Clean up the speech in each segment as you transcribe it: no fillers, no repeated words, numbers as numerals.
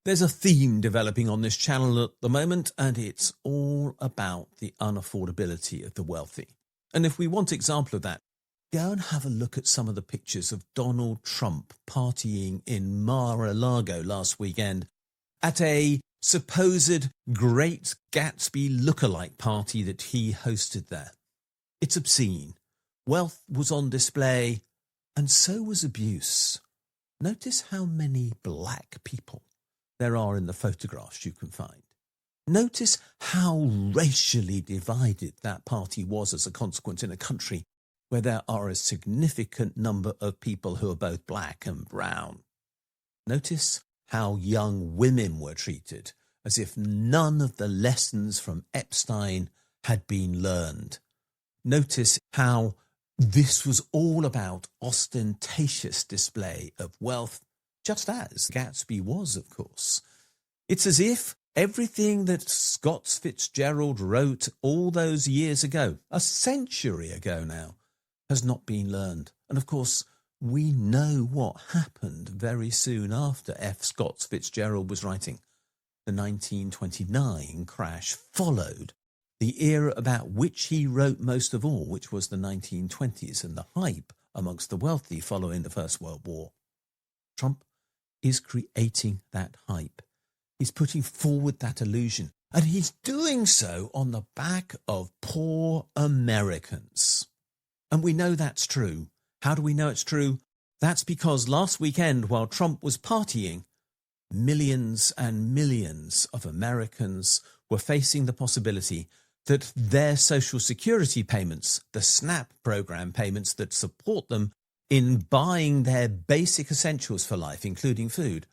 There's a theme developing on this channel at the moment, and it's all about the unaffordability of the wealthy. And if we want an example of that, go and have a look at some of the pictures of Donald Trump partying in Mar-a-Lago last weekend at a supposed Great Gatsby lookalike party that he hosted there. It's obscene. Wealth was on display, and so was abuse. Notice how many black people there are in the photographs you can find. Notice how racially divided that party was as a consequence in a country where there are a significant number of people who are both black and brown. Notice how young women were treated as if none of the lessons from Epstein had been learned. Notice how this was all about ostentatious display of wealth, just as Gatsby was, of course. It's as if everything that Scott Fitzgerald wrote all those years ago, a century ago now, has not been learned. And of course, we know what happened very soon after F. Scott Fitzgerald was writing. The 1929 crash followed the era about which he wrote most of all, which was the 1920s and the hype amongst the wealthy following the First World War. Trump is creating that hype. He's putting forward that illusion, and he's doing so on the back of poor Americans. And we know that's true. How do we know it's true? That's because last weekend, while Trump was partying, millions and millions of Americans were facing the possibility that their Social Security payments, the SNAP program payments that support them in buying their basic essentials for life, including food,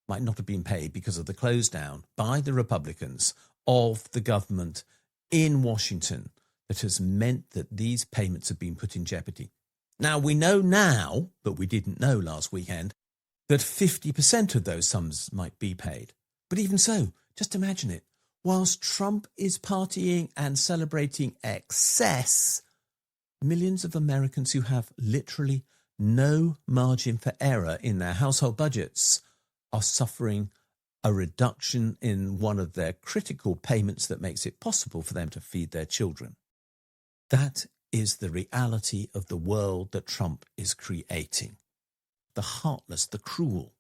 might not have been paid because of the close down by the Republicans of the government in Washington that has meant that these payments have been put in jeopardy. Now, we know now, but we didn't know last weekend, that 50% of those sums might be paid. But even so, just imagine it. Whilst Trump is partying and celebrating excess, millions of Americans who have literally no margin for error in their household budgets are suffering a reduction in one of their critical payments that makes it possible for them to feed their children. That is the reality of the world that Trump is creating. The heartless, the cruel,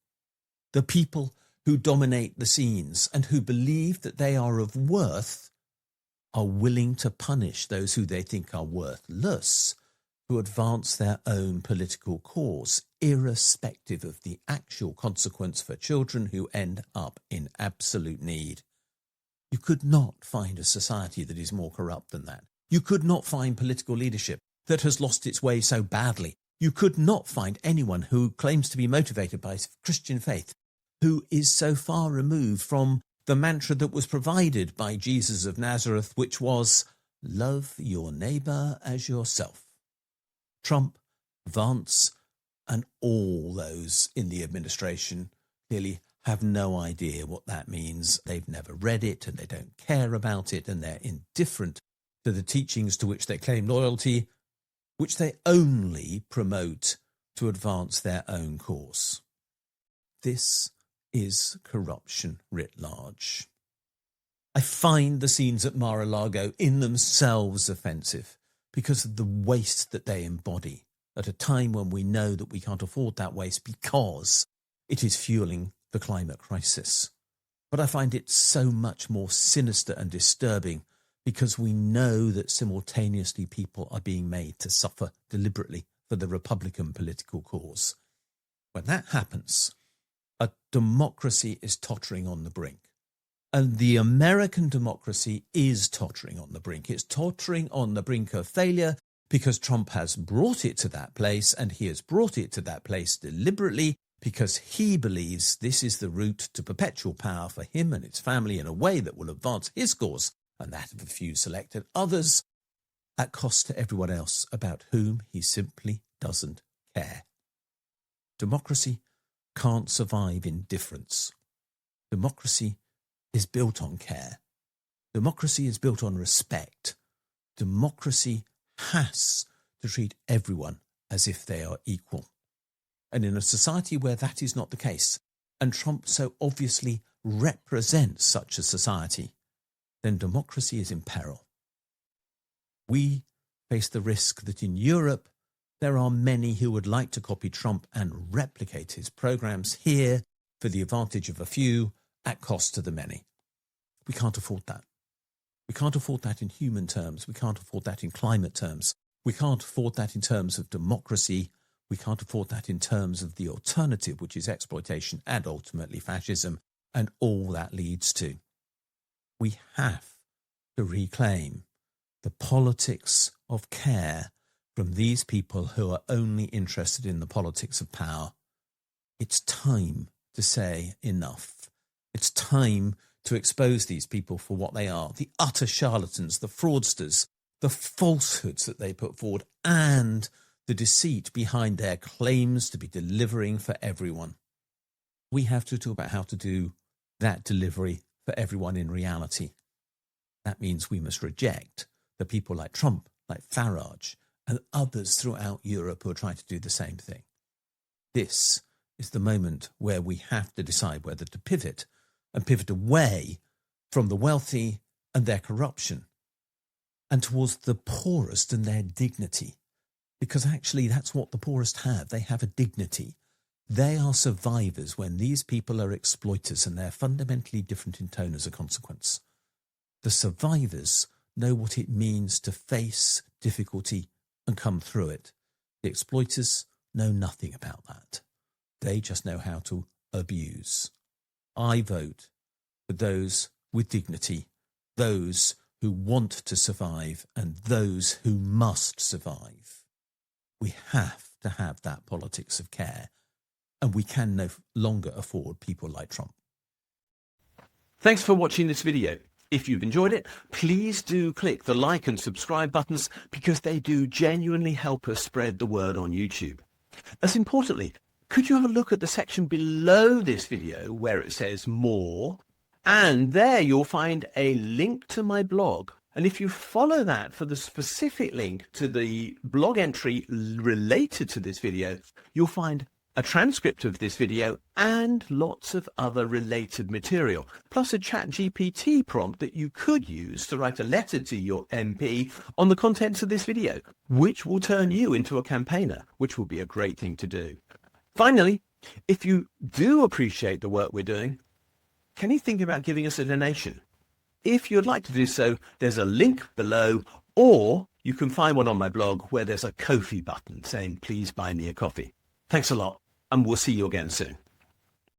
the people who dominate the scenes and who believe that they are of worth are willing to punish those who they think are worthless, who advance their own political cause, irrespective of the actual consequence for children who end up in absolute need. You could not find a society that is more corrupt than that. You could not find political leadership that has lost its way so badly. You could not find anyone who claims to be motivated by Christian faith, who is so far removed from the mantra that was provided by Jesus of Nazareth, which was, love your neighbour as yourself. Trump, Vance, and all those in the administration clearly have no idea what that means. They've never read it and they don't care about it, and they're indifferent to the teachings to which they claim loyalty, which they only promote to advance their own cause. This is corruption writ large. I find the scenes at Mar-a-Lago in themselves offensive because of the waste that they embody at a time when we know that we can't afford that waste because it is fueling the climate crisis. But I find it so much more sinister and disturbing because we know that simultaneously people are being made to suffer deliberately for the Republican political cause. When that happens, a democracy is tottering on the brink. And the American democracy is tottering on the brink. It's tottering on the brink of failure because Trump has brought it to that place, and he has brought it to that place deliberately because he believes this is the route to perpetual power for him and his family in a way that will advance his cause and that of a few selected others at cost to everyone else about whom he simply doesn't care. Democracy can't survive indifference. Democracy is built on care. Democracy is built on respect. Democracy has to treat everyone as if they are equal. And in a society where that is not the case, and Trump so obviously represents such a society, then democracy is in peril. We face the risk that in Europe, there are many who would like to copy Trump and replicate his programs here for the advantage of a few at cost to the many. We can't afford that. We can't afford that in human terms. We can't afford that in climate terms. We can't afford that in terms of democracy. We can't afford that in terms of the alternative, which is exploitation and ultimately fascism, and all that leads to. We have to reclaim the politics of care from these people who are only interested in the politics of power. It's time to say enough. It's time to expose these people for what they are, the utter charlatans, the fraudsters, the falsehoods that they put forward, and the deceit behind their claims to be delivering for everyone. We have to talk about how to do that delivery for everyone in reality. That means we must reject the people like Trump, like Farage, and others throughout Europe who are trying to do the same thing. This is the moment where we have to decide whether to pivot and pivot away from the wealthy and their corruption and towards the poorest and their dignity. Because actually that's what the poorest have. They have a dignity. They are survivors when these people are exploiters, and they're fundamentally different in tone as a consequence. The survivors know what it means to face difficulty and come through it. The exploiters know nothing about that. They just know how to abuse. I vote for those with dignity, those who want to survive, and those who must survive. We have to have that politics of care, and we can no longer afford people like Trump. Thanks for watching this video. If you've enjoyed it, please do click the like and subscribe buttons, because they do genuinely help us spread the word on YouTube. As importantly, could you have a look at the section below this video where it says more, and there you'll find a link to my blog. And if you follow that for the specific link to the blog entry related to this video, you'll find a transcript of this video and lots of other related material, plus a ChatGPT prompt that you could use to write a letter to your MP on the contents of this video, which will turn you into a campaigner, which will be a great thing to do. Finally, if you do appreciate the work we're doing, can you think about giving us a donation? If you'd like to do so, there's a link below, or you can find one on my blog where there's a Ko-fi button saying, please buy me a coffee. Thanks a lot, and we'll see you again soon.